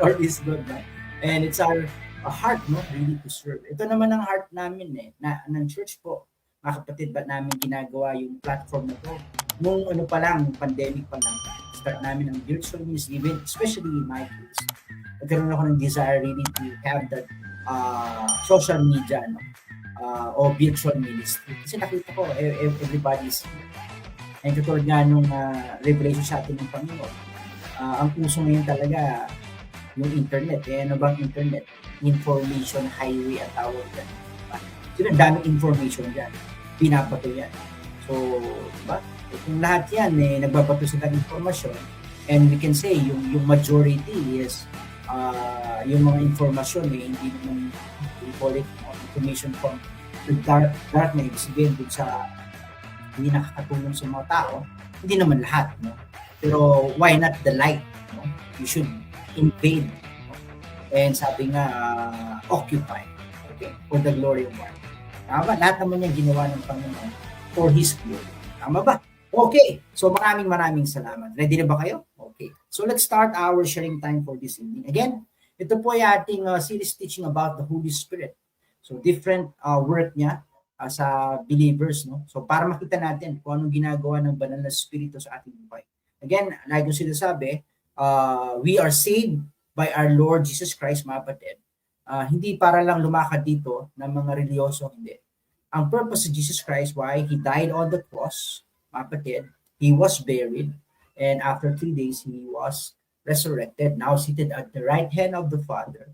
Lord is good, no? And it's our a heart, no, really to serve. Ito naman ang heart namin ng church po. Mga kapatid, ba't namin ginagawa yung platform na to? Nung ano pa lang, nung pandemic pa lang, start namin ang virtual news event, especially in my case. Nagkaroon ako ng desire really to have that social media, no? O virtual ministry. Kasi nakita ko, everybody's here. And katulad nga nung revelation sa atin ng Panginoon, ang uso ngayon talaga yung internet. Eh, ano bang internet? Information highway ang tawag dyan. So, ang daming information dyan. Pinapato yan. So, diba? Kung lahat yan, nagbabato sila ng informasyon, and we can say, yung majority is, yung mga informasyon, hindi naman, we call it, information from the dark na ibig sabihin dun sa hindi nakakatulong sa mga tao, hindi naman lahat, no? Pero why not the light, no? You should invade, no? And sabi nga, occupy, okay? For the glory of God. Tama, lahat naman yung ginawa ng Panginoon for His glory. Tama ba? Okay, so maraming salamat. Ready na ba kayo? Okay, so let's start our sharing time for this evening. Again, ito po ay ating series teaching about the Holy Spirit. So different work niya sa believers, no? So para makita natin kung anong ginagawa ng banal na Espiritu sa ating buhay. Again, like yung sinasabi, we are saved by our Lord Jesus Christ, mga kapatid. Hindi para lang lumakad dito ng mga religyoso, hindi. Ang purpose of Jesus Christ, why He died on the cross, mga kapatid, He was buried, and after 3 days, He was resurrected, now seated at the right hand of the Father.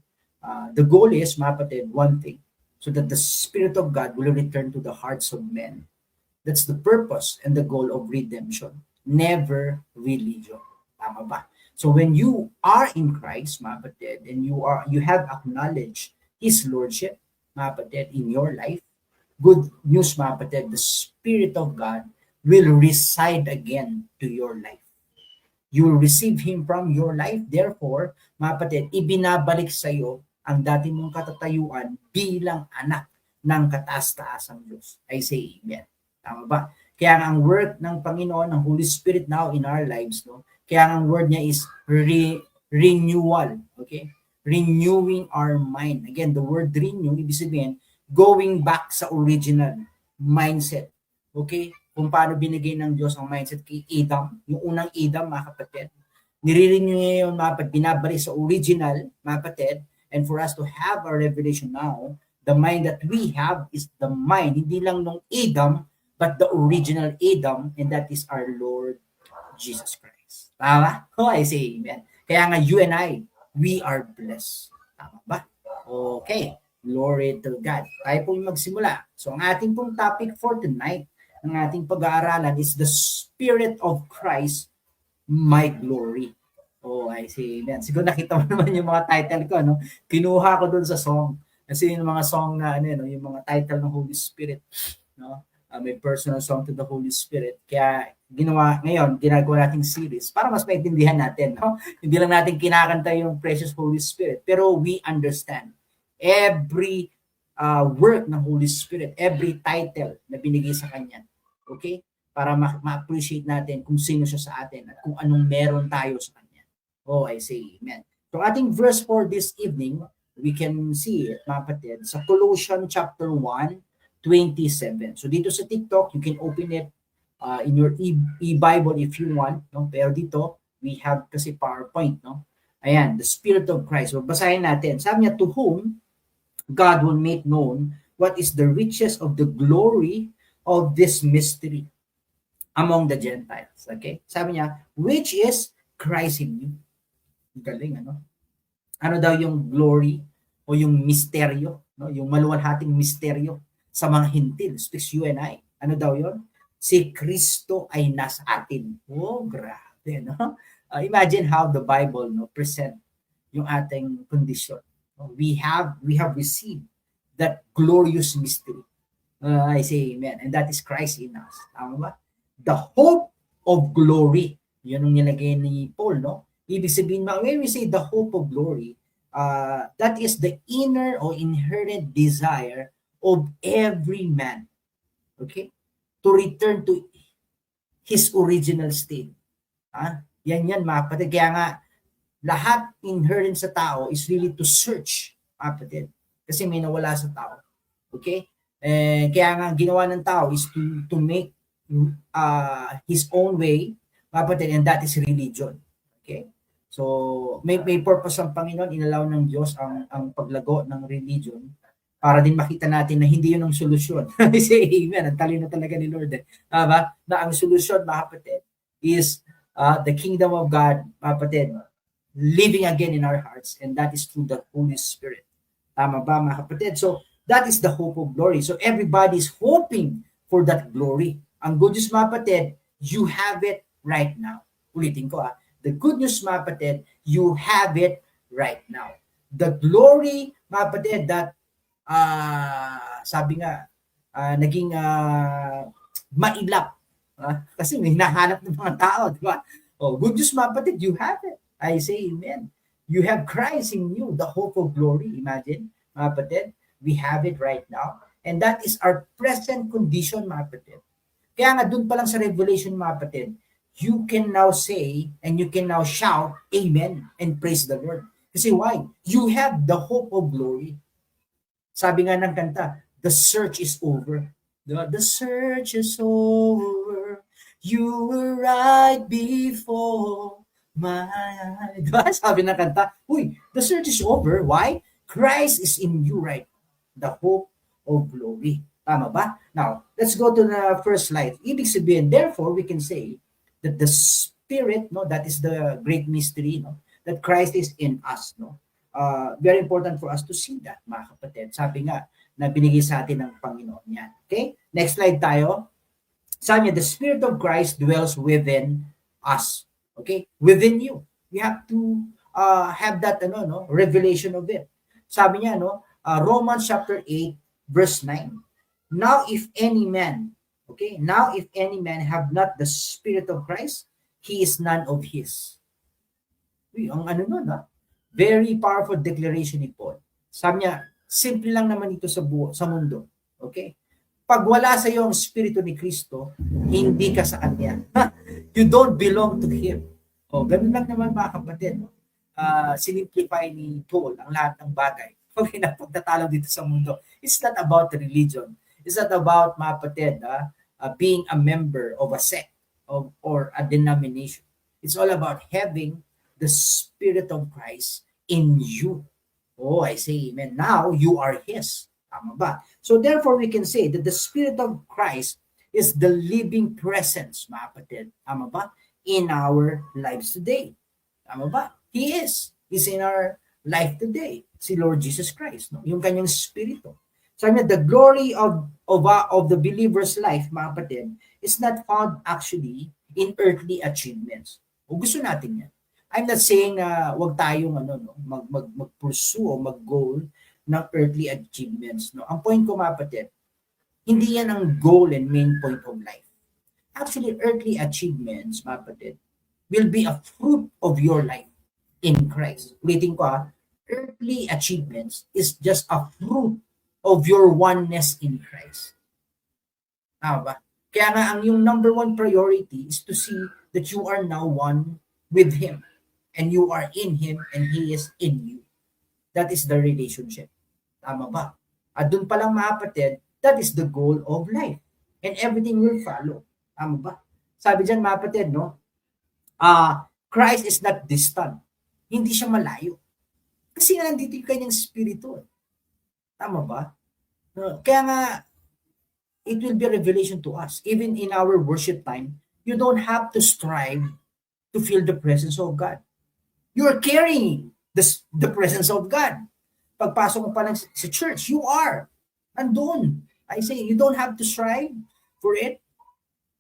The goal is, mga kapatid, one thing, so that the Spirit of God will return to the hearts of men. That's the purpose and the goal of redemption. Never religion. Tama ba? So when you are in Christ, mga kapatid, and you have acknowledged His Lordship, mga kapatid, in your life, good news, mga kapatid, the Spirit of God will reside again to your life. You will receive Him from your life. Therefore, mga kapatid, ibinabalik sa iyo ang dati mong katatayuan bilang anak ng kataas-taasang Diyos. I say amen. Tama ba? Kaya ang work ng Panginoon, ng Holy Spirit now in our lives, no? Kaya ang word niya is renewal. Okay? Renewing our mind. Again, the word renew, ibig sabihin, going back sa original mindset. Okay? Kung paano binigay ng Diyos ang mindset kay Adam, yung unang Adam, mga kapatid. Nire-renew niya yun, mga kapatid, binabalik sa original, mga kapatid. And for us to have our revelation now, the mind that we have is the mind, hindi lang nung Adam, but the original Adam, and that is our Lord Jesus Christ. Tama? Oh, I say amen. Kaya nga, you and I, we are blessed. Tama ba? Okay. Glory to God. Tayo pong magsimula. So, ang ating pong topic for tonight, ang ating pag-aaralan is the Spirit of Christ, my glory. Oh, I see. Amen. Siguro nakita mo naman yung mga title ko, no? Kinuha ko dun sa song. Kasi yung mga song na, yung mga title ng Holy Spirit, no? May personal song to the Holy Spirit. Kaya ginagawa nating series para mas maintindihan natin, no? Hindi lang natin kinakanta yung precious Holy Spirit, pero we understand every work ng Holy Spirit, every title na binigay sa Kanya. Okay? Para ma-appreciate natin kung sino siya sa atin at kung anong meron tayo sa Kanya. Oh, I say amen. So ating verse for this evening, we can see it, mga kapatid, sa Colossians chapter 1:27. So dito sa TikTok, you can open it in your e-Bible if you want. No? Pero dito, we have kasi PowerPoint. No? Ayan, the Spirit of Christ. So basahin natin. Sabi niya, to whom God will make known what is the riches of the glory of this mystery among the Gentiles. Okay? Sabi niya, which is Christ in you. Galing, ano? Ano daw yung glory o yung misteryo, no? Yung maluwalhating misteryo sa mga hintil, speaks you and I. Ano daw yon? Si Kristo ay nasa atin. Oh, grabe, no? Imagine how the Bible, no, present yung ating condition. We have received that glorious mystery. I say amen. And that is Christ in us. Tama ba? The hope of glory. Yun ang nilagay ni Paul, no? Ibig sabihin, when we say the hope of glory, that is the inner or inherent desire of every man, okay, to return to his original state. Yan mga kapatid. Kaya nga, lahat inherent sa tao is really to search, kapatid. Kasi may nawala sa tao. Okay? Kaya nga ginawa ng tao is to make his own way, kapatid, and that is religion. Okay? So, may purpose ang Panginoon, inalaw ng Diyos ang paglago ng religion para din makita natin na hindi yun ang solusyon. Say amen. Ang talino talaga ni Lord. Na ang solusyon, mga kapatid, is the kingdom of God, mga kapatid, living again in our hearts, and that is through the Holy Spirit. Tama ba, mga kapatid? So, that is the hope of glory. So, everybody is hoping for that glory. Ang good news, mga kapatid, you have it right now. Ulitin ko, the good news, mga kapatid, you have it right now. The glory, mga kapatid, that sabi nga, naging mailap. Kasi hinahanap ng mga tao, di ba? Oh, good news, mga kapatid, you have it. I say amen. You have Christ in you, the hope of glory. Imagine, mga kapatid, we have it right now. And that is our present condition, mga kapatid. Kaya nga, dun pa lang sa Revelation, mga kapatid, you can now say, and you can now shout, amen, and praise the Lord. Kasi why? You have the hope of glory. Sabi nga ng kanta, the search is over. The search is over. You were right before my eyes. Diba? Sabi ng kanta, the search is over. Why? Christ is in you right now. The hope of glory. Tama ba? Now, let's go to the first slide. Ibig sabihin, therefore, we can say that the Spirit, no, that is the great mystery, no, that Christ is in us, no. Very important for us to see that, mga kapatid. Sabi nga, na binigay sa atin ng Panginoon yan. Okay? Next slide tayo. Sabi niya, the Spirit of Christ dwells within us. Okay? Within you. You have to have that revelation of it. Sabi niya, Romans chapter 8, verse 9. Now if any man have not the Spirit of Christ, he is none of his. Ang very powerful declaration ni Paul. Sabi niya, simple lang naman ito sa mundo. Okay? Pag wala sa iyo ang Espiritu ni Kristo, hindi ka sa Kanya. You don't belong to Him. Ganun lang naman, mga kapatid. Sinimplify ni Paul ang lahat ng bagay. Pag pinapagtatalaw dito sa mundo, it's not about religion. It's not about, mga kapatid, being a member of a sect or a denomination. It's all about having the Spirit of Christ in you. I say amen. Now, you are His. Tama ba? So, therefore, we can say that the Spirit of Christ is the living presence, mga kapatid. Tama ba? In our lives today. Tama ba? He is. He's in our life today. Si Lord Jesus Christ. No? Yung kanyang Spirito. Sabi niya, the glory of the believer's life, mga kapatid, is not found actually in earthly achievements. Gusto natin yan. I'm not saying na wag tayong mag-pursue o mag-goal ng earthly achievements. No? Ang point ko, mga kapatid, hindi yan ang goal and main point of life. Actually, earthly achievements, mga kapatid, will be a fruit of your life in Christ. Ulitin ko, earthly achievements is just a fruit of your oneness in Christ. Tama ba? Kaya nga, ang yung number one priority is to see that you are now one with Him. And you are in Him and He is in you. That is the relationship. Tama ba? At dun palang, mga kapatid, that is the goal of life. And everything will follow. Tama ba? Sabi dyan, mga kapatid, Christ is not distant. Hindi siya malayo. Kasi nga nandito yung kanyang spirito. Tama ba? Kaya nga, it will be a revelation to us. Even in our worship time, you don't have to strive to feel the presence of God. You are carrying the presence of God. Pagpasok mo pa lang sa church, you are. Nandun. I say, you don't have to strive for it.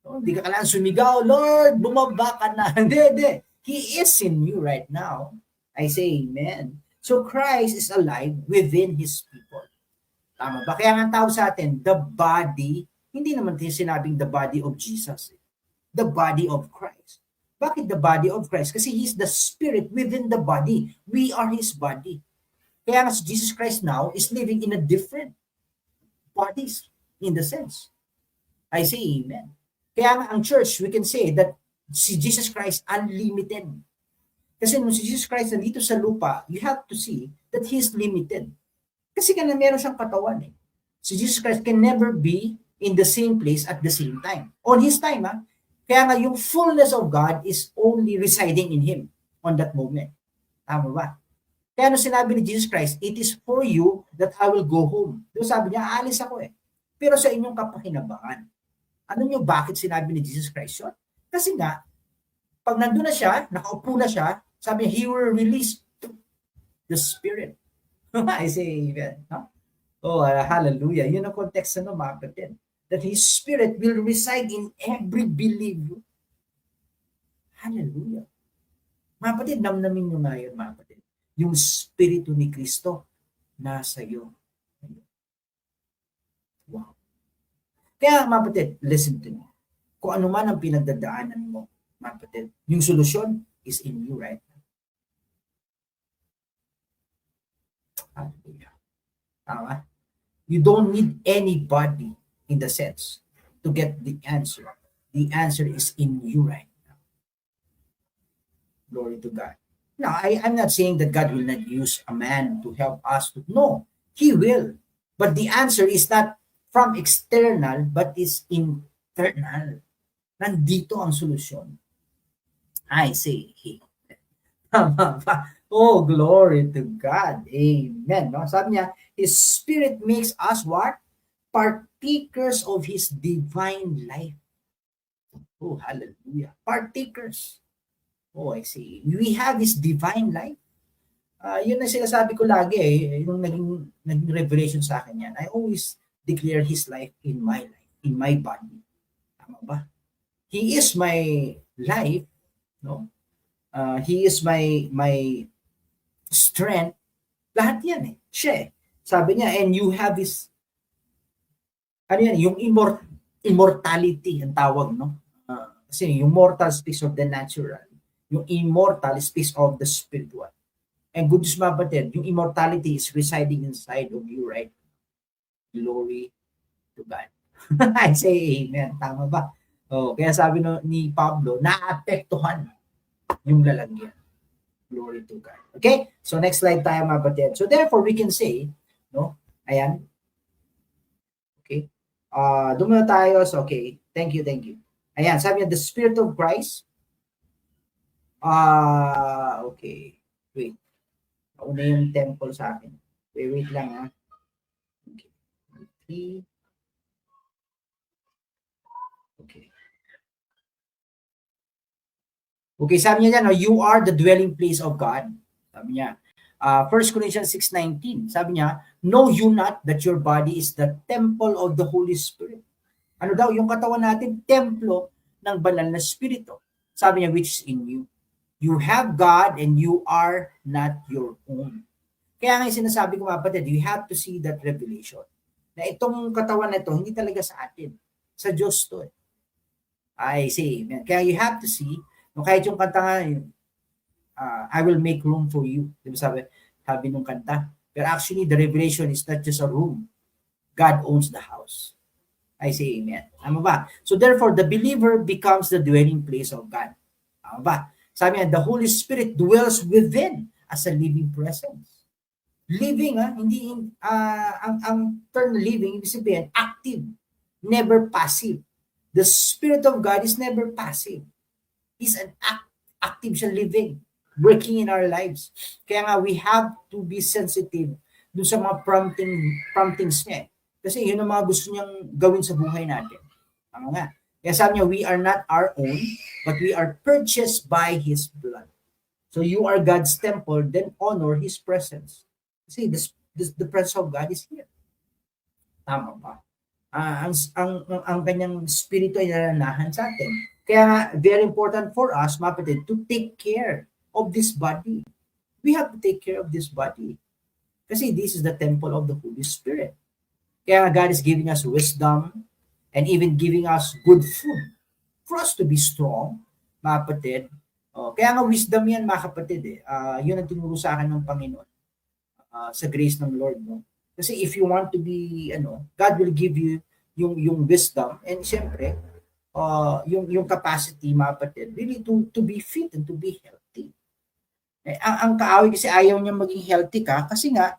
Hindi ka kailangan sumigaw, Lord, bumaba ka na. Hindi. He is in you right now. I say, amen. So Christ is alive within His people. Tama ba? Kaya nga tawag sa atin, the body, hindi naman sinabing the body of Jesus. The body of Christ. Bakit the body of Christ? Kasi He's the Spirit within the body. We are His body. Kaya nga si Jesus Christ now is living in a different bodies in the sense. I say amen. Kaya nga ang church, we can say that si Jesus Christ unlimited. Kasi nung si Jesus Christ nandito sa lupa, you have to see that He is limited. Kasi meron siyang katawan eh. Si Jesus Christ can never be in the same place at the same time. On His time, ha? Kaya nga yung fullness of God is only residing in Him on that moment. Tama ba? Kaya ano sinabi ni Jesus Christ, it is for you that I will go home. Doon sabi niya, aalis ako eh. Pero sa inyong kapakinabangan. Ano niyo bakit sinabi ni Jesus Christ yun? Kasi nga, pag nandun na siya, nakaupo na siya, sabi niya, He will release the Spirit. I say amen. No? Oh, hallelujah. Yun ang context na mga kapatid. That His Spirit will reside in every believer. Hallelujah. Mga kapatid, namnamin nyo nga yun, mga kapatid. Yung Spirito ni Kristo nasa iyo. Wow. Kaya, mga kapatid, listen to me. Kung ano man ang pinagdadaanan mo, mga kapatid, yung solusyon is in you right now. Hallelujah. Tama? You don't need anybody in the sense to get the answer. The answer is in you right now. Glory to God. Now, I'm not saying that God will not use a man to help us. No, He will. But the answer is not from external, but is internal. Nandito ang solusyon. I say, He. Oh, glory to God. Amen. No? Sabi niya, His Spirit makes us what? Partakers of His divine life. Oh, hallelujah. Partakers. Oh, I see. We have His divine life. Yun ang sinasabi ko lagi eh. Yung naging revelation sa akin yan. I always declare His life in my life, in my body. Tama ba? He is my life. No? He is my strength. Lahat yan eh. Siya eh. Sabi niya, and you have His, ano yan, yung immortality ang tawag, no? Kasi yung mortal speaks of the natural. Yung immortal speaks of the spiritual. And good news, mga batid, yung immortality is residing inside of you, right? Glory to God. I say amen. Tama ba? Oh, kaya sabi ni Pablo, naapektuhan yung lalagyan. Glory to God. Okay? So next slide tayo, mga batid. So therefore, we can say, no? Ayan. Okay? Doon muna tayo. So, okay. Thank you. Ayan, sabi niya, the Spirit of Christ. Okay. Wait. Pauna yung temple sa akin. Wait lang ha. Okay. Okay, sabi niya no, you are the dwelling place of God. Sabi niya. 1 Corinthians 6:19. Sabi niya, know you not that your body is the temple of the Holy Spirit. Ano daw, yung katawan natin, templo ng banal na spirito. Sabi niya, which is in you. You have God and you are not your own. Kaya nga sinasabi ko mga kapatid, you have to see that revelation. Na itong katawan na ito, hindi talaga sa atin. Sa Diyos to. I say, amen. Kaya you have to see, no, kahit yung kanta nga, I will make room for you. Diba sabi nung kanta. Pero actually, the revelation is not just a room. God owns the house. I say amen. Tama ba? So therefore, the believer becomes the dwelling place of God. Tama ba? Sabi niya, the Holy Spirit dwells within as a living presence. Living, hindi, ang term living, ibig sabihin, active, never passive. The Spirit of God is never passive. He's an active siya living, working in our lives. Kaya nga, we have to be sensitive dun sa mga promptings niya. Kasi yun ang mga gusto niyang gawin sa buhay natin. Tama nga. Kaya sabi niya, we are not our own, but we are purchased by His blood. So you are God's temple, then honor His presence. See, the presence of God is here. Tama ba? Ang kanyang spirito ay nananahan sa atin. Kaya nga, very important for us, mapatid, to take care of this body. We have to take care of this body. Kasi this is the temple of the Holy Spirit. Kaya God is giving us wisdom and even giving us good food for us to be strong, mga kapatid. Kaya nga wisdom yan, mga kapatid. Yun ang tinuro sa akin ng Panginoon sa grace ng Lord. No? Kasi if you want to be, God will give you yung wisdom and siyempre, yung capacity, mga kapatid, really to be fit and to be healthy. Ang kaaway kasi ayaw niya maging healthy ka kasi nga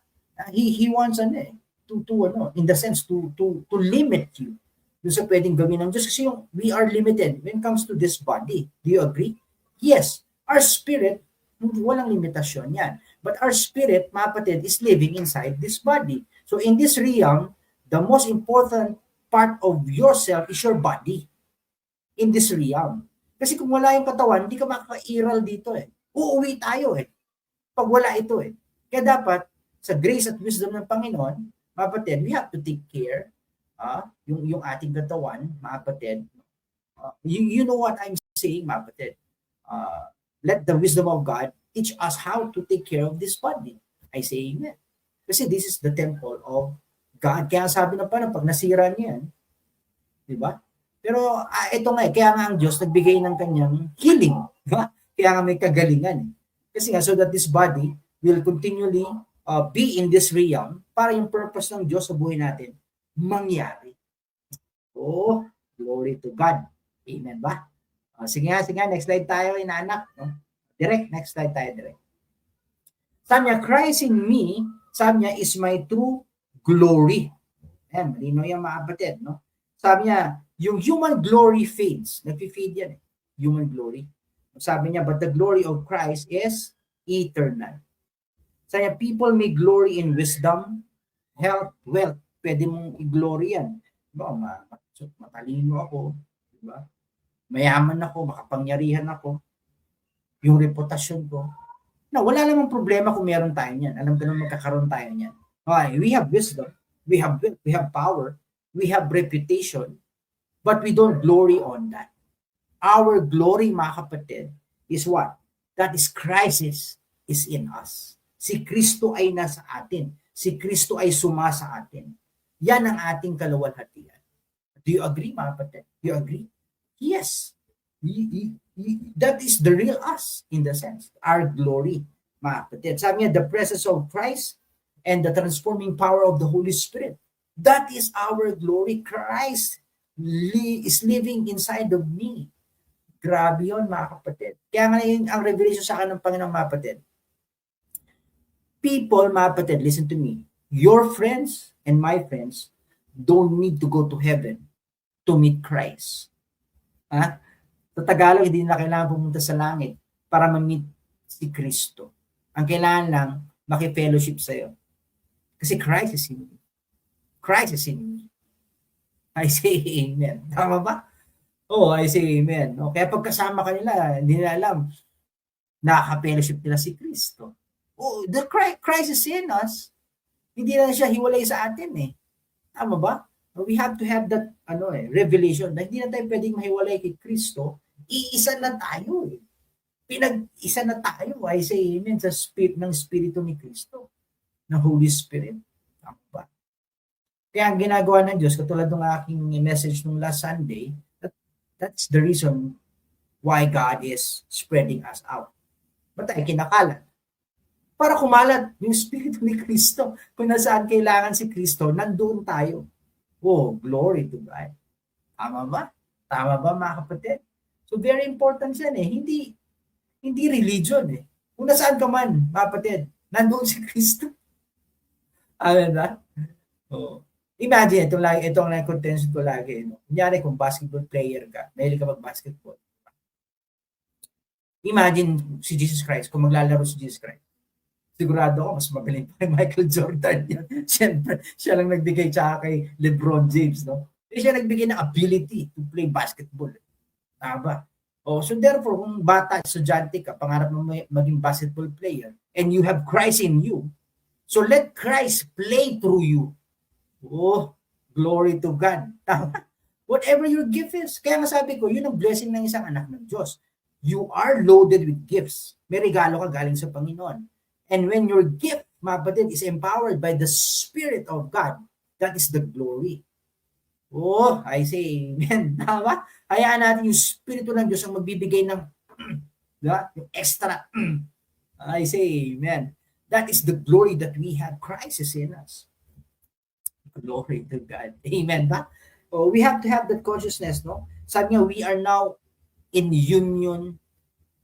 he wants in the sense to limit you dun sa pwedeng gawin ng Diyos kasi we are limited when it comes to this body. Do you agree? Yes, our spirit, walang limitasyon yan. But our spirit, mga kapatid, is living inside this body. So in this realm, the most important part of yourself is your body in this realm. Kasi kung wala yung katawan, hindi ka makaka-iral dito Uuwi tayo pag wala ito Kaya dapat, sa grace at wisdom ng Panginoon, mga kapatid, we have to take care yung ating katawan, mga kapatid. You know what I'm saying, mga kapatid. Let the wisdom of God teach us how to take care of this body. I say amen. Kasi this is the temple of God. Kaya sabi na pa, pag nasira niyan, di ba? Pero ito nga kaya nga ang Diyos nagbigay ng kanyang healing. Diba? Kaya nga may kagalingan. Kasi nga, so that this body will continually be in this realm para yung purpose ng Diyos sa buhay natin mangyari. Oh, glory to God. Amen ba? Sige nga, next slide tayo, inaanak. Direct, next slide tayo, direct. Sabi niya, Christ in me, sabi niya, is my true glory. Ayan, malino yung mga kapatid, no? Sabi niya, yung human glory fades. Nag-fade yan human glory. Sabi niya, but the glory of Christ is eternal. Sabi niya, people may glory in wisdom, health, wealth. Pwede mong i-glory yan. Diba? Matalino ako. Diba? Mayaman ako, makapangyarihan ako. Yung reputasyon ko. No, wala namang problema kung meron tayo niyan. Alam ko na magkakaroon tayo niyan. Okay, we have wisdom, we have power, we have reputation, but we don't glory on that. Our glory, mga kapatid, is what? That is Christ is in us. Si Kristo ay nasa atin. Si Kristo ay sumasa atin. Yan ang ating kaluwalhatian. Do you agree, mga kapatid? Do you agree? Yes. That is the real us in the sense. Our glory, mga kapatid. Sabi niya, the presence of Christ and the transforming power of the Holy Spirit. That is our glory. Christ is living inside of me. Grabe yun, mga kapatid. Kaya nga yun ang revelation sa akin ng Panginoong, mga kapatid. People, mga kapatid, listen to me. Your friends and my friends don't need to go to heaven to meet Christ. Sa Tagalog, hindi na kailangan pumunta sa langit para ma-meet si Kristo. Ang kailangan lang, maki-fellowship sa'yo. Kasi Christ is in me. Christ is in me. I say amen. Tama ba? I say amen. Kaya pagkasama ka nila, hindi nila alam, nakaka-fellowship nila si Kristo. The Christ is in us. Hindi na siya hiwalay sa atin Tama ba? We have to have that revelation na hindi na tayo pwedeng mahiwalay kay Kristo. Iisa na tayo Pinag-isa na tayo. I say amen sa spirit ng Espiritu ni Kristo. Ng Holy Spirit. Tama ba? Kaya ang ginagawa ng Diyos, katulad ng aking message nung last Sunday, that's the reason why God is spreading us out. Ba't tayo kinakalat? Para kumalat yung Espiritu ni Kristo. Kung nasaan kailangan si Kristo, nandoon tayo. Glory to God. Tama ba? Tama ba, mga kapatid? So very important yan Hindi religion Kung nasaan ka man, mga kapatid, nandoon si Kristo. Amen ba? Imagine, itong contention ko lagi. Kunyari kung basketball player ka, mahilig ka mag-basketball. Imagine si Jesus Christ, kung maglalaro si Jesus Christ. Sigurado ako, mas magaling pa kay Michael Jordan yan. Siyempre, siya lang nagbigay tsaka kay LeBron James, no? Siya nagbigay ng ability to play basketball. Tama. So therefore, kung bata, estudyante ka, pangarap mo maging basketball player, and you have Christ in you, so let Christ play through you. Glory to God. Tama. Whatever your gift is. Kaya nga sabi ko, yun ang blessing ng isang anak ng Diyos. You are loaded with gifts. May regalo ka galing sa Panginoon. And when your gift, mga kapatid, is empowered by the Spirit of God, that is the glory. I say amen. Tama? Hayaan natin yung Espiritu ng Diyos ang magbibigay ng yung extra. I say amen. That is the glory that we have. Christ is in us. Glory to God. Amen ba? We have to have that consciousness, no? Sabi nga, we are now in union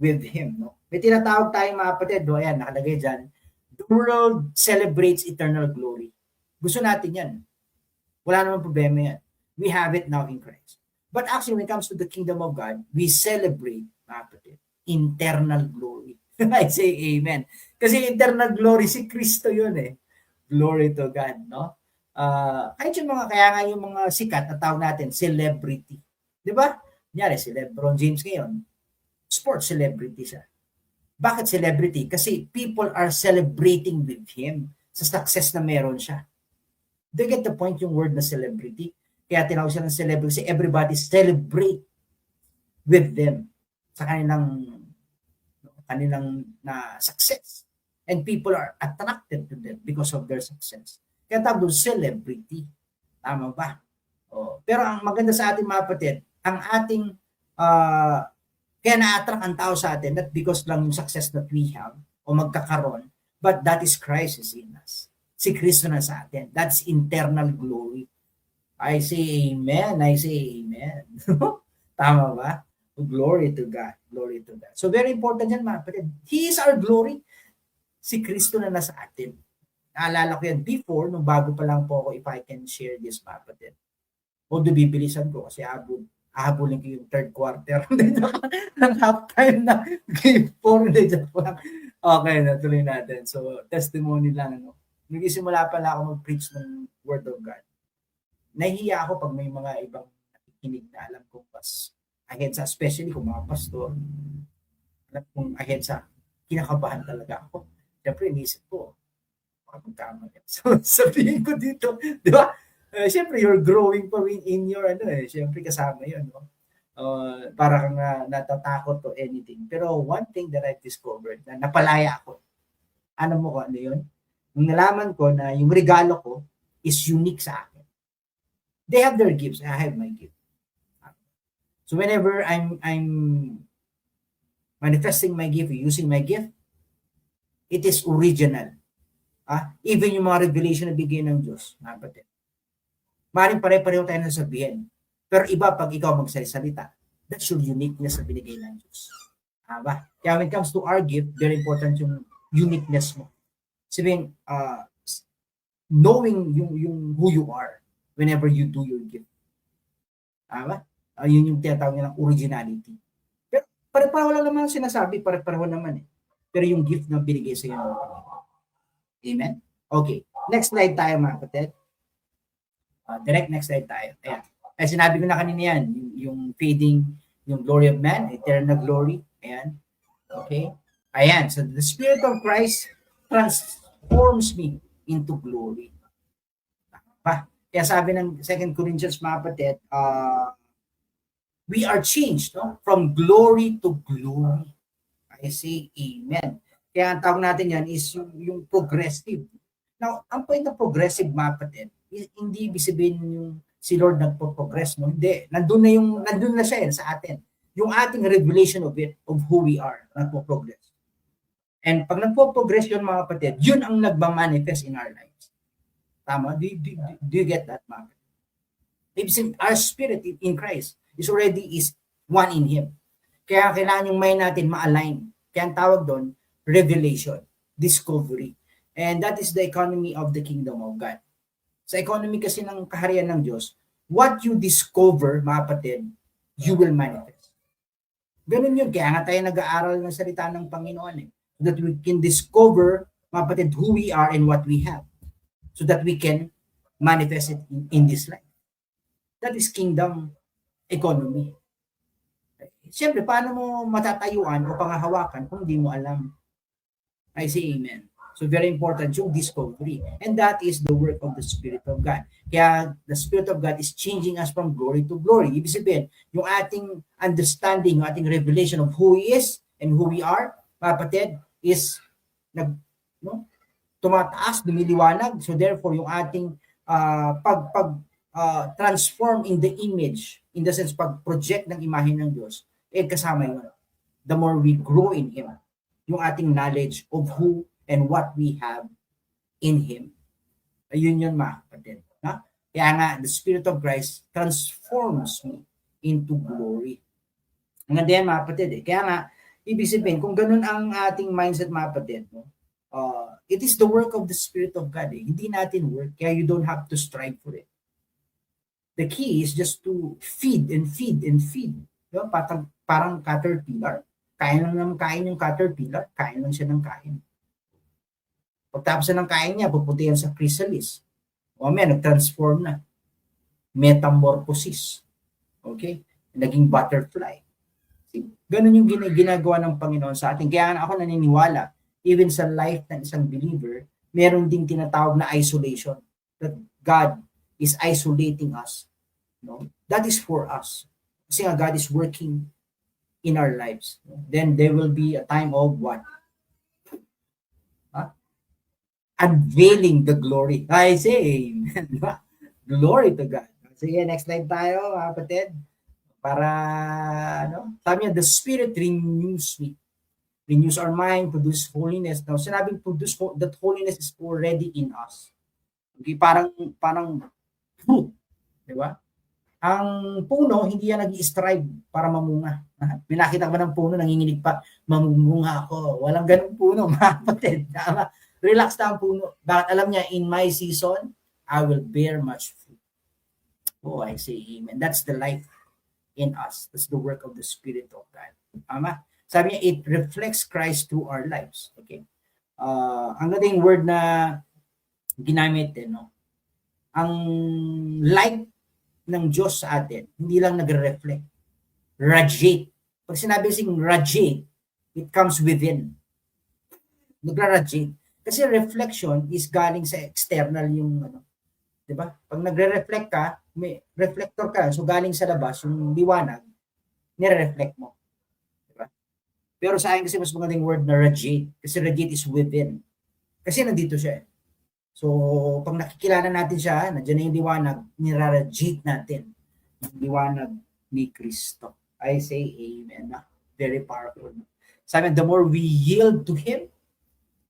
with Him. No? May tinatawag tayong mga kapatid, no? Ayan, nakalagay dyan. The world celebrates eternal glory. Gusto natin yan. Wala namang problema yan. We have it now in Christ. But actually, when it comes to the kingdom of God, we celebrate, mga kapatid, internal glory. I say amen. Kasi internal glory, si Kristo yun eh. Glory to God, no? Kahit yung mga, kaya nga yung mga sikat na tawag natin, celebrity. Di ba? Kunyari, si LeBron James ngayon, sports celebrity siya. Bakit celebrity? Kasi people are celebrating with him sa success na meron siya. Do you get the point yung word na celebrity? Kaya tinawag siya ng celebrity kasi everybody celebrate with them sa kanilang na success. And people are attracted to them because of their success. Kaya tawag doon celebrity. Tama ba? Pero ang maganda sa ating mga kapatid, ang ating kaya na-attract ang tao sa atin not because lang yung success that we have o magkakaroon, but that is Christ is in us. Si Kristo na sa atin. That's internal glory. I say amen. I say amen. Tama ba? Glory to God. Glory to God. So very important yan mga kapatid. He is our glory. Si Kristo na nasa atin. Naalala ko yan before, nung bago pa lang po ako, if I can share this mga kapatid. Although bibilisan ko kasi hahabulin ko yung third quarter ng halftime na game 4. Okay, natuloy natin. So, testimony lang. No? Nagsimula pala ako mag-preach ng Word of God. Nahihiya ako pag may mga ibang nakikinig na alam kong mas ahead sa, especially kung mga pastor, alam kong ahead sa, kinakabahan talaga ako. Siyempre, inisip ko, makapagkamali. So, sabihin ko dito, di ba? Siyempre, you're growing pa in your, siyempre kasama yun, no? Para kang natatakot to anything. Pero one thing that I've discovered, na napalaya ako, ano mo ko, ano yun? Nung nalaman ko na yung regalo ko is unique sa akin. They have their gifts, I have my gift. So whenever I'm manifesting my gift, using my gift, it is original. Even yung mga revelation na bigay ng Diyos, mga kapatid. Maring pare-pareho tayo na sabihin. Pero iba pag ikaw magsalita, that's your uniqueness na binigay ng Diyos. Ba? Kaya when it comes to our gift, very important yung uniqueness mo. Sabihin, knowing yung who you are whenever you do your gift. Ba? Yun yung tinatawag nilang originality. Pero pare-pareho lang naman sinasabi, pare-pareho naman eh. Pero yung gift na binigay sa iyo ng Panginoon. Amen? Okay. Next slide tayo mga kapatid. Direct next slide tayo. Ayan. Ay sinabi ko na kanina yan, yung fading, yung glory of man, eternal glory. Ayan. Okay? Ayan. So the Spirit of Christ transforms me into glory. Kaya sabi ng 2 Corinthians mga kapatid, we are changed, no? From glory to glory. I say amen. Kaya ang tawag natin yan is yung progressive. Now, ang point ng progressive mga kapatid, hindi ibig sabihin yung si Lord nagpo-progress, no? Hindi. Nandun na siya sa atin. Yung ating revelation of it, of who we are, nagpo-progress. And pag nagpo-progress yun mga kapatid, yun ang nagmamanifest in our lives. Tama? Do you get that, mga kapatid? Ibig sabihin, our spirit in Christ is already one in Him. Kaya kailangan yung mind natin ma-align. Kaya ang tawag doon, revelation, discovery. And that is the economy of the kingdom of God. Sa economy kasi ng kaharian ng Diyos, what you discover, mga kapatid, you will manifest. Ganun yun. Kaya nga tayo nag-aaral ng salita ng Panginoon so that we can discover, mga kapatid, who we are and what we have. So that we can manifest it in this life. That is kingdom economy. Siyempre, paano mo matatayuan o pangahawakan kung hindi mo alam? I say amen. So very important yung discovery. And that is the work of the Spirit of God. Kaya the Spirit of God is changing us from glory to glory. Ibig sabihin, yung ating understanding, yung ating revelation of who He is and who we are, mga kapatid, is tumataas, lumiliwanag. So therefore, yung ating transform in the image, in the sense, pag-project ng imahe ng Diyos, kasama yun. The more we grow in Him, yung ating knowledge of who and what we have in Him. Ayun yun mga kapatid. Kaya nga, the Spirit of Christ transforms me into glory. Ang ganda yan mga kapatid. Kaya nga, Ibig sabihin, kung ganun ang ating mindset, mga kapatid, no? It is the work of the Spirit of God. Eh. Hindi natin work, kaya you don't have to strive for it. The key is just to feed and feed and feed. Diba? Parang caterpillar. Kain lang ng kain yung caterpillar, kain lang siya ng kain. Pagtapos ng kain niya, pupunta yan sa chrysalis. O may nag-transform na. Metamorphosis. Okay? Naging butterfly. Ganun yung ginagawa ng Panginoon sa atin. Kaya ako naniniwala, even sa life ng isang believer, meron ding tinatawag na isolation. That God is isolating us. No? That is for us. Kasi nga God is working in our lives. Then there will be a time of what? Unveiling the glory. I say, glory to God. Sige, next slide tayo, mga kapatid. Para, sabi niya, the Spirit renews me. Renews our mind, produce holiness. Now, sinabing produce, that holiness is already in us. Okay, parang fruit. Di ba? Ang puno, hindi yan nag-i-strive para mamunga. Pinakita ko ba ng puno, nanginginig pa, mamunga ako. Walang ganung puno, mga kapatid. Relax na ang puno. Bakit alam niya, in my season, I will bear much fruit. Oh, I say amen. That's the life in us. That's the work of the Spirit of God. Tama? Sabi niya, it reflects Christ through our lives. Okay? Ang dating word na ginamit din, no? Ang light ng Diyos sa atin, hindi lang nagre-reflect. Radiate. Pag sinabi sing radiate, it comes within. Nagra-radiate. Kasi reflection is galing sa external yung, di ba? Pag nagre-reflect ka, may reflector ka, so galing sa labas, yung liwanag, nire-reflect mo. Diba? Pero sa akin kasi mas magandang word na radiate. Kasi radiate is within. Kasi nandito siya. So, pag nakikilala natin siya, nandiyan na yung liwanag, nire-radiate natin. Yung liwanag ni Kristo. I say amen. Very powerful. Sabi, the more we yield to Him,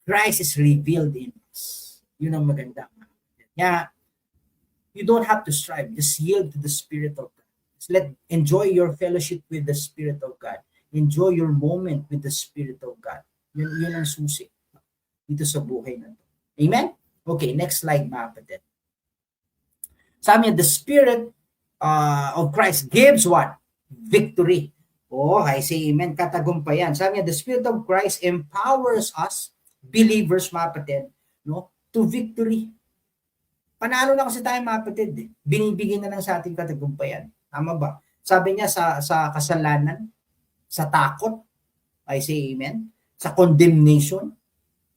Christ is revealed in us. Yun ang maganda. Kaya, you don't have to strive. Just yield to the Spirit of God. Just enjoy your fellowship with the Spirit of God. Enjoy your moment with the Spirit of God. Yun ang susi dito sa buhay na ito. Amen? Okay, next slide, mga kapatid. Sabi niya, the Spirit of Christ gives what? Victory. Oh, I say amen. Katagumpayan. Sabi niya, the Spirit of Christ empowers us, believers, mga kapatid, no, to victory. Panalo na kasi tayo, mga kapatid. Binibigyan na lang sa ating katagumpayan. Tama ba? Sabi niya sa kasalanan, sa takot, I say amen, sa condemnation,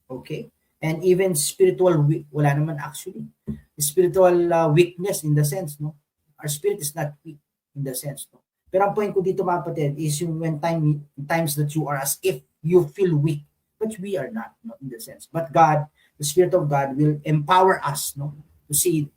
okay, and even spiritual, wala naman actually. Spiritual weakness in the sense, no? Our spirit is not weak in the sense, no? Pero ang point ko dito, mga kapatid, is yung times that you are as if you feel weak, but we are not, no, in the sense. But God, the Spirit of God will empower us, no, to see,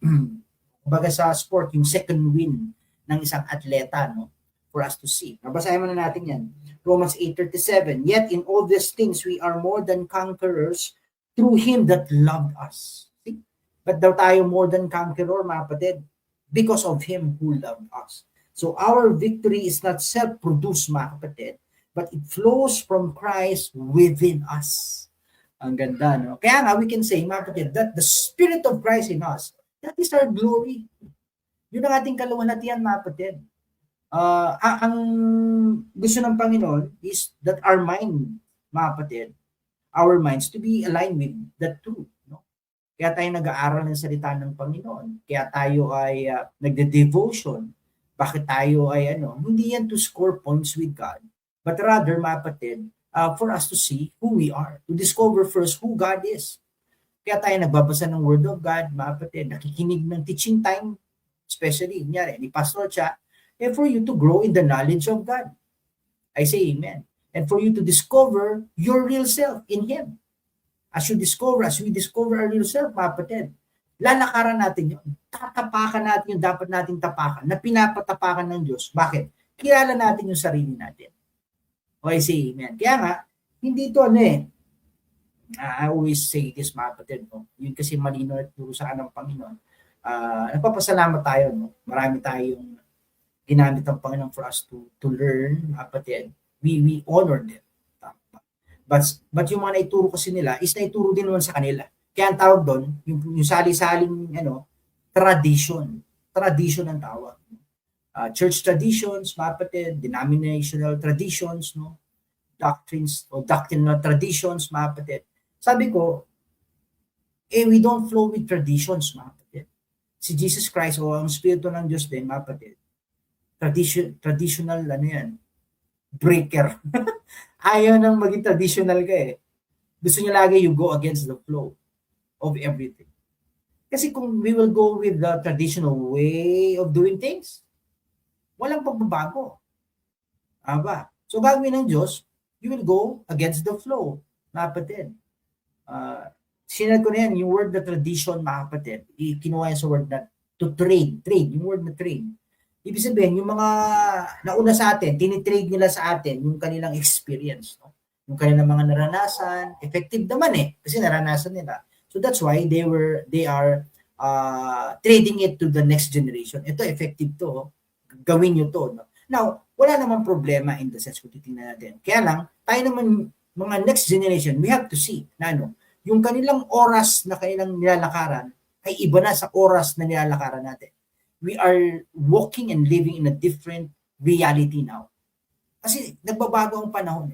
baga sa sport, yung second win ng isang atleta, no, for us to see. Nabasahin mo na natin yan. Romans 8:37, yet in all these things we are more than conquerors through Him that loved us. See? But daw tayo more than conqueror, mga kapatid? Because of Him who loved us. So our victory is not self-produced, mga kapatid, but it flows from Christ within us. Ang ganda, no? Kaya nga, we can say, mga kapatid, that the Spirit of Christ in us, that is our glory. Yun ang ating kaluwalhatian, mga kapatid. Ang gusto ng Panginoon is that our mind, mga kapatid, our minds to be aligned with the truth. No? Kaya tayo nag-aaral ng salita ng Panginoon. Kaya tayo ay nagde-devotion. Bakit tayo ay hindi yan to score points with God, but rather, mga kapatid, for us to see who we are, to discover first who God is. Kaya tayo nagbabasa ng Word of God, mga kapatid, nakikinig ng teaching time, especially, ni Pastor Cha, and for you to grow in the knowledge of God. I say amen. And for you to discover your real self in Him. As we discover our real self, mga kapatid, lalakaran natin yun. Tatapakan natin yung dapat nating tapakan, na pinapatapakan ng Diyos. Bakit? Kilala natin yung sarili natin. I say amen. Kaya nga, hindi ito I always say this, mga kapatid, no? Yun kasi malino at turo sa ng Panginoon. Nagpapasalamat tayo, no? Marami tayong ginamit ng Panginoon for us to learn, mga kapatid. We honor them. But yung mga naituro kasi nila is naituro din naman sa kanila. Kaya ang tawag doon, yung sali-saling tradition. Tradition ang tawag. Church traditions, mga kapatid, denominational traditions, no? Doctrines o doctrinal traditions, mga kapatid. Sabi ko, we don't flow with traditions, mga kapatid. Si Jesus Christ o ang Espiritu ng Diyos din, mga kapatid, traditional, breaker. Ayaw nang maging traditional ka eh. Gusto niya lagi you go against the flow of everything. Kasi kung we will go with the traditional way of doing things, walang pagbabago. So gagawin ng Diyos, you will go against the flow, mga kapatid. Sinad ko na yan, yung word na tradition, mga kapatid, kinuha yan sa word na to trade, yung word na trade. Ibig sabihin, yung mga nauna sa atin, tinitrade nila sa atin yung kanilang experience, no? Yung kanilang mga naranasan, effective naman kasi naranasan nila. So that's why they are trading it to the next generation. Ito, effective to, gawin nyo to. No? Now, wala namang problema in the sense kung titingnan natin. Kaya lang, tayo naman, mga next generation, we have to see na yung kanilang oras na kanilang nilalakaran ay iba na sa oras na nilalakaran natin. We are walking and living in a different reality now. Kasi nagbabago ang panahon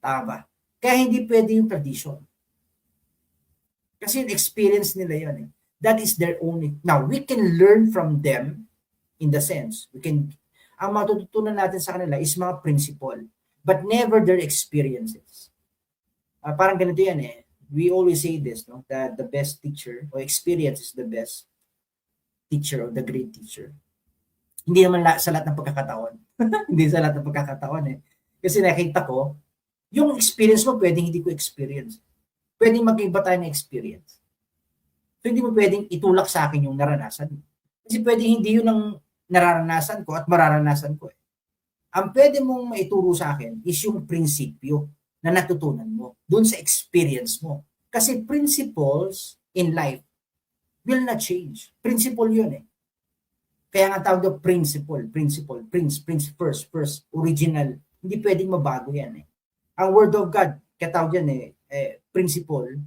Tama ba? Kaya hindi pwede yung tradition. Kasi yung experience nila yun That is their own. Now, we can learn from them in the sense, ang matututunan natin sa kanila is mga principle, but never their experiences. Parang ganito yan We always say this, no? That the best teacher or experience is the best teacher or the great teacher. Hindi naman sa lahat ng pagkakataon. Hindi sa lahat ng pagkakataon Kasi nakita ko, yung experience mo pwedeng hindi ko experience. Pwedeng magkaiba tayo ng experience. So hindi mo pwedeng itulak sa akin yung naranasan. Kasi pwedeng hindi yun ang nararanasan ko at mararanasan ko Ang pwede mong maituro sa akin is yung prinsipyo na natutunan mo dun sa experience mo. Kasi principles in life will not change. Principle yun Kaya nga tawag na principle, first, original. Hindi pwedeng mabago yan Ang Word of God, kaya tawag yan principle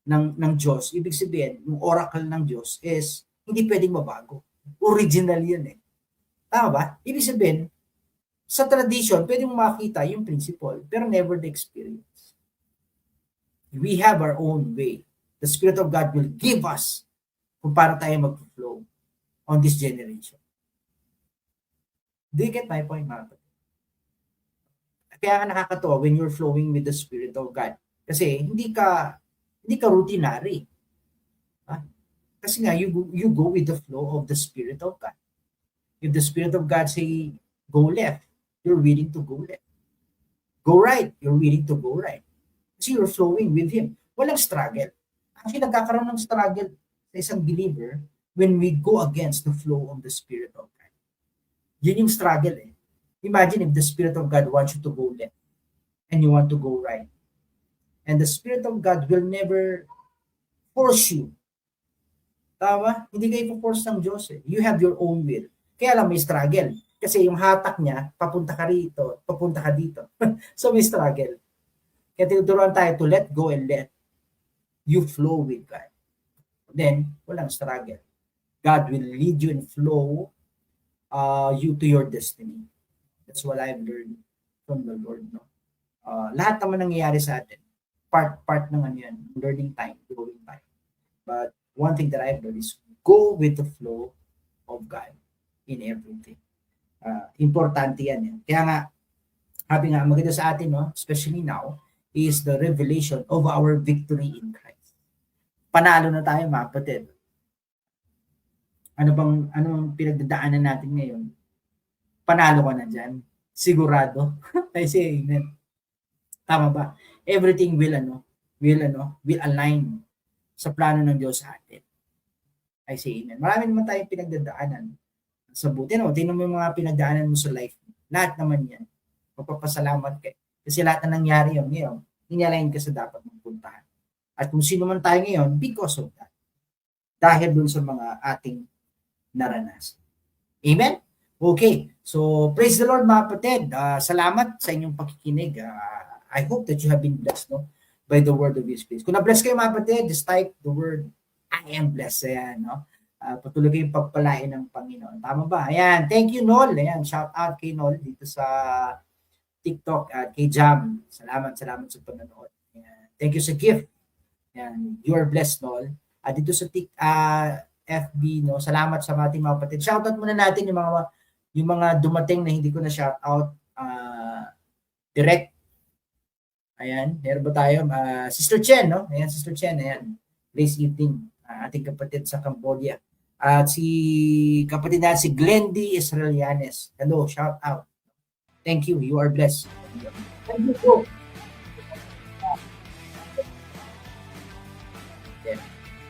ng Diyos. Ibig sabihin, yung oracle ng Diyos is hindi pwedeng mabago. Original yun Tama ba? Ibig sabihin, sa tradition, pwedeng makita yung principle, pero never the experience. We have our own way. The Spirit of God will give us kung paano tayo mag-flow on this generation. Do you get my point, mga kapatid? Kaya nga nakakatawa when you're flowing with the Spirit of God. Kasi hindi ka routinary. Kasi nga, you go with the flow of the Spirit of God. If the Spirit of God say, go left, you're willing to go left. Go right, you're willing to go right. Kasi you're flowing with Him. Walang struggle. Actually, nagkakaroon ng struggle sa isang believer when we go against the flow of the Spirit of God. Yun yung struggle Imagine if the Spirit of God wants you to go left and you want to go right. And the Spirit of God will never force you. Tama? Hindi kayo force ng Diyos You have your own will. Kaya lang may struggle. Kasi yung hatak niya, papunta ka rito, papunta ka dito. So may struggle. Kaya tinuturuan tayo to let go and let you flow with God. Then, walang struggle. God will lead you and flow you to your destiny. That's what I've learned from the Lord. No? Lahat naman nangyayari sa atin. Part ng yan. Learning time, growing time. But one thing that I've learned is go with the flow of God in everything. Importante yan. Kaya nga, sabi nga, maganda sa atin, no? Especially now, is the revelation of our victory in Christ. Panalo na tayo, mga kapatid. Anong pinagdadaanan natin ngayon? Panalo ka na dyan. Sigurado. I say amen. Tama ba? Everything will align sa plano ng Diyos sa atin. I say amen. Marami naman tayong pinagdadaanan sa buti. Tingnan mo yung mga pinagdaanan mo sa life. Lahat naman yan. Magpapasalamat kayo. Kasi lahat na nangyari yun ngayon, inalain ka sa dapat mong puntahan. At kung sino man tayo ngayon, because of that. Dahil dun sa mga ating naranasan. Amen? Okay. So, praise the Lord, mga kapatid. Salamat sa inyong pakikinig. I hope that you have been blessed, no, by the word of His grace. Kung na-bless kayo mga kapatid, just type the word, I am blessed. Ayan, no? Patuloy kayong pagpalain ng Panginoon. Tama ba? Ayan, thank you, Nol. Ayan, shout out kay Nol dito sa TikTok at kay Jam. Salamat sa panonood. Ayan. Thank you sa gift. Ayan, you are blessed, Nol. Dito sa FB, no, salamat sa ating mga kapatid. Shout out muna natin yung mga dumating na hindi ko na shout out direct. Ayan, meron ba tayo? Sister Chen, no? Ayan, Sister Chen, ayan. Grace evening, ating kapatid sa Cambodia. At si kapatid na si Glendy Israelianes. Hello, shout out. Thank you, you are blessed. Thank you, bro.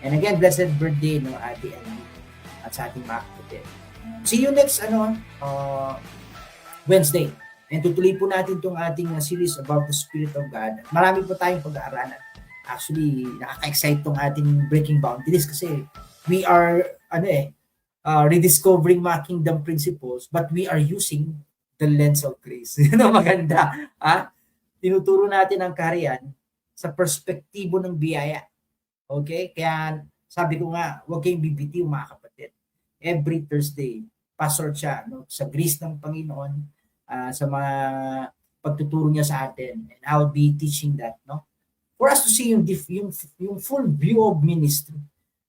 And again, blessed birthday, no, Ate Annie, at sa ating mga kapatid. See you next Wednesday. And tutuloy po natin itong ating series about the Spirit of God. Marami po tayong pag-aaralan. Actually, nakaka-excite itong ating Breaking Boundaries kasi we are rediscovering mga kingdom principles, but we are using the lens of grace. Yun ang maganda. Tinuturo natin ang kaharian sa perspektibo ng biyaya. Okay? Kaya sabi ko nga, huwag kayong bibitiw mga kapatid. Every Thursday, Pastor Cha, no, sa grace ng Panginoon, sa mga pagtuturo niya sa atin. And I'll be teaching that, no? For us to see yung full view of ministry.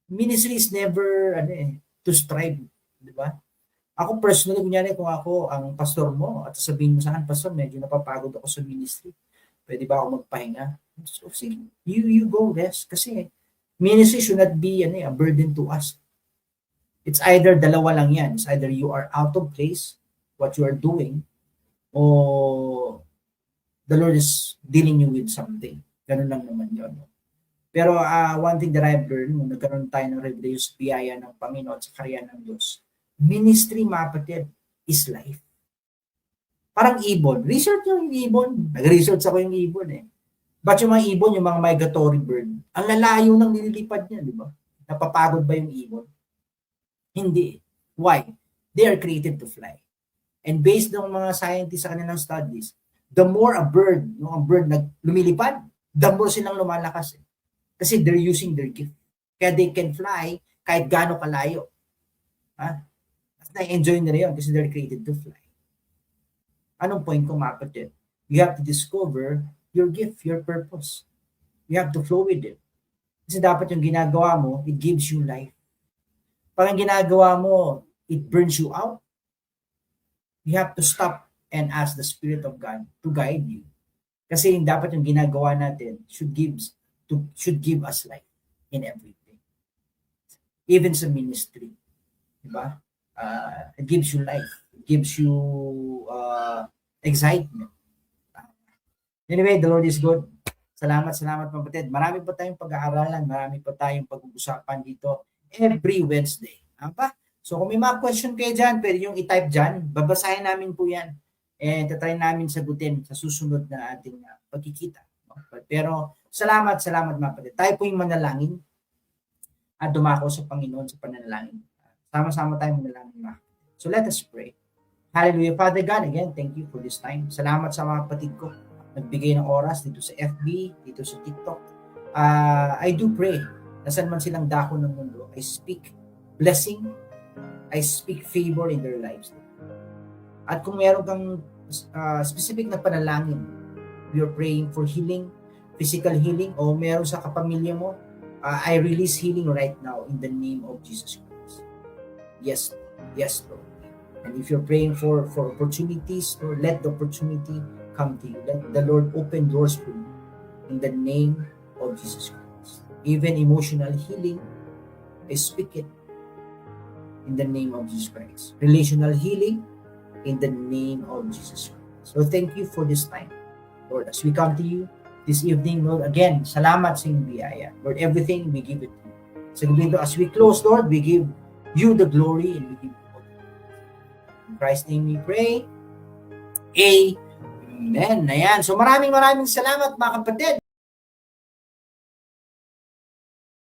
Ministry is never to strive, di ba? Ako personally, kunyari kung ako ang pastor mo at sabihin mo sa akin, pastor, medyo napapagod ako sa ministry. Pwede ba ako magpahinga? So, sige, you go rest. Kasi ministry should not be a burden to us. It's either dalawa lang yan. It's either you are out of place, what you are doing, o the Lord is dealing you with something. Ganun lang naman yun. Pero one thing that I've learned, nung nagkaroon tayo ng revelation sa biyaya ng Panginoon sa karya ng Diyos, ministry, mga kapatid, is life. Parang ibon. Research yung ibon. Nag-research ako yung ibon eh. But yung mga ibon, yung mga migratory bird, ang lalayo ng nililipad niya, di ba? Napapagod ba yung ibon? Hindi. Why? They are created to fly. And based ng mga scientists sa kanilang studies, the more a bird lumilipad, the more silang lumalakas. Kasi they're using their gift. Kaya they can fly kahit gaano kalayo. At na-enjoy nila yun kasi they're created to fly. Anong point ko, mga kapatid? You have to discover your gift, your purpose. You have to flow with it. Kasi dapat yung ginagawa mo, it gives you life. Pag ang ginagawa mo, it burns you out, you have to stop and ask the Spirit of God to guide you. Kasi dapat yung ginagawa natin should give us life in everything. Even sa ministry. Diba? It gives you life. It gives you excitement. Anyway, the Lord is good. Salamat mga kapatid. Marami pa tayong pag-aaralan, marami pa tayong pag-uusapan dito every Wednesday. So kung may mga question kayo dyan, pwede yung i-type dyan. Babasahin namin po yan. And tatry namin sagutin sa susunod na ating pagkikita. Pero salamat mga kapatid. Tayo po yung manalangin at dumako sa Panginoon sa pananalangin. Sama-sama tayong manalangin mga kapatid. So let us pray. Hallelujah. Father God, again, thank you for this time. Salamat sa mga kapatid ko. Nagbigay ng oras dito sa FB, dito sa TikTok. I do pray na saan man silang dako ng mundo, I speak blessing, I speak favor in their lives. At kung meron kang specific na panalangin, we are praying for healing, physical healing, o meron sa kapamilya mo, I release healing right now in the name of Jesus Christ. Yes, Lord. And if you're praying for opportunities, Lord, let the opportunity come to you. Let the Lord open doors for you in the name of Jesus Christ. Even emotional healing, I speak it in the name of Jesus Christ. Relational healing in the name of Jesus Christ. So thank you for this time, Lord. As we come to you this evening, Lord, again, salamat sa iyong biyaya. Lord, everything we give it to you. So as we close, Lord, we give you the glory and we give you all the glory. In Christ's name we pray. Amen. Ayan. So maraming salamat mga kapatid.